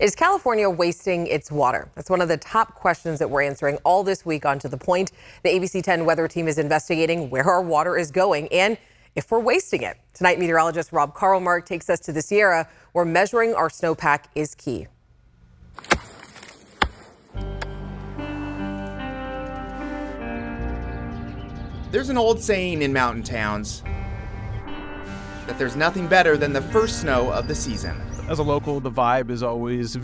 Is California wasting its water? That's one of the top questions that we're answering all this week on To The Point. The ABC10 Weather Team is investigating where our water is going and if we're wasting it. Tonight, meteorologist Rob Carlmark takes us to the Sierra, where measuring our snowpack is key. There's an old saying in mountain towns that there's nothing better than the first snow of the season. As a local, the vibe is always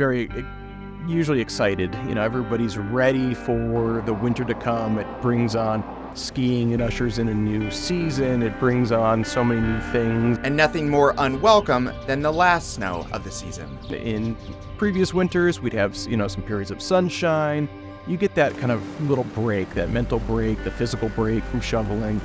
usually excited. You know, everybody's ready for the winter to come. It brings on skiing, it ushers in a new season, it brings on so many new things. And nothing more unwelcome than the last snow of the season. In previous winters, we'd have, some periods of sunshine. You get that kind of little break, that mental break, the physical break from shoveling.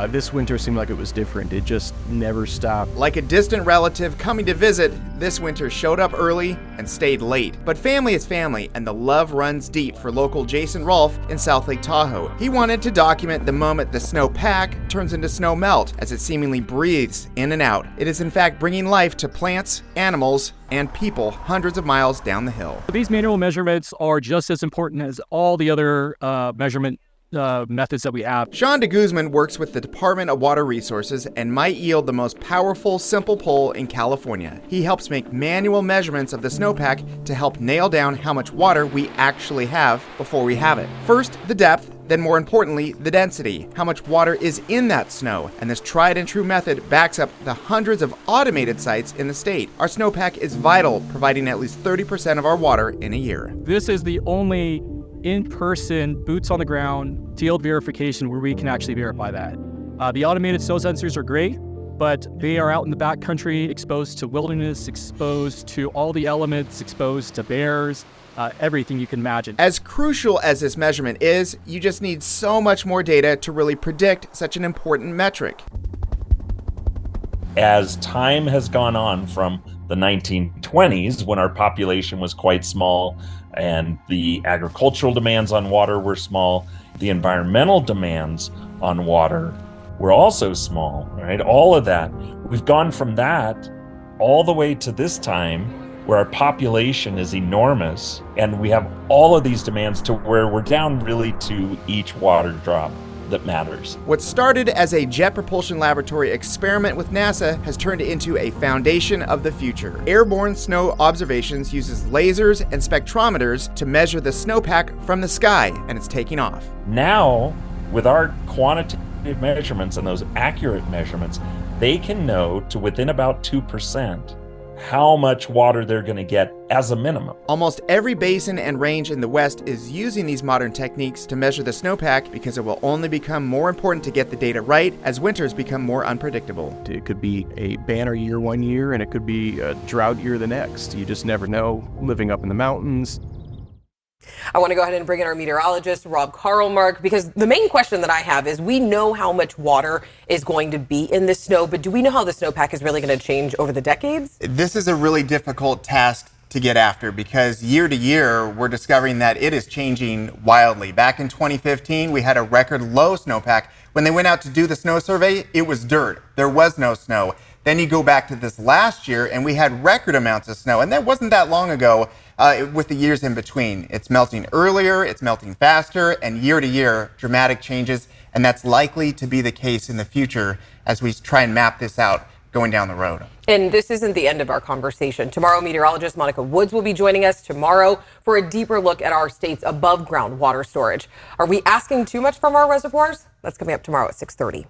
This winter seemed like it was different. It just never stopped. Like a distant relative coming to visit, this winter showed up early and stayed late. But family is family, and the love runs deep for local Jason Rolfe in South Lake Tahoe. He wanted to document the moment the snowpack turns into snow melt as it seemingly breathes in and out. It is in fact bringing life to plants, animals, and people hundreds of miles down the hill. These manual measurements are just as important as all the other measurement methods that we have. Sean de Guzman works with the Department of Water Resources and might yield the most powerful, simple pole in California. He helps make manual measurements of the snowpack to help nail down how much water we actually have before we have it. First, the depth, then more importantly, the density, how much water is in that snow. And this tried and true method backs up the hundreds of automated sites in the state. Our snowpack is vital, providing at least 30% of our water in a year. This is the only in-person, boots on the ground, field verification where we can actually verify that. The automated snow sensors are great, but they are out in the backcountry, exposed to wilderness, exposed to all the elements, exposed to bears, everything you can imagine. As crucial as this measurement is, you just need so much more data to really predict such an important metric. As time has gone on from the 1920s, when our population was quite small and the agricultural demands on water were small, the environmental demands on water were also small, right? All of that. We've gone from that all the way to this time where our population is enormous and we have all of these demands to where we're down really to each water drop that matters. What started as a jet propulsion laboratory experiment with NASA has turned into a foundation of the future. Airborne snow observations uses lasers and spectrometers to measure the snowpack from the sky, and it's taking off. Now, with our quantitative measurements and those accurate measurements, they can know to within about 2% how much water they're going to get as a minimum. Almost every basin and range in the West is using these modern techniques to measure the snowpack because it will only become more important to get the data right as winters become more unpredictable. It could be a banner year one year, and it could be a drought year the next. You just never know, living up in the mountains. I want to go ahead and bring in our meteorologist, Rob Carlmark, because the main question that I have is we know how much water is going to be in the snow, but do we know how the snowpack is really going to change over the decades? This is a really difficult task to get after because year to year, we're discovering that it is changing wildly. Back in 2015, we had a record low snowpack. When they went out to do the snow survey, it was dirt. There was no snow. Then you go back to this last year and we had record amounts of snow, and that wasn't that long ago. With the years in between, it's melting earlier, it's melting faster, and year to year, dramatic changes, and that's likely to be the case in the future as we try and map this out going down the road. And this isn't the end of our conversation. Tomorrow, meteorologist Monica Woods will be joining us tomorrow for a deeper look at our state's above ground water storage. Are we asking too much from our reservoirs? That's coming up tomorrow at 6:30.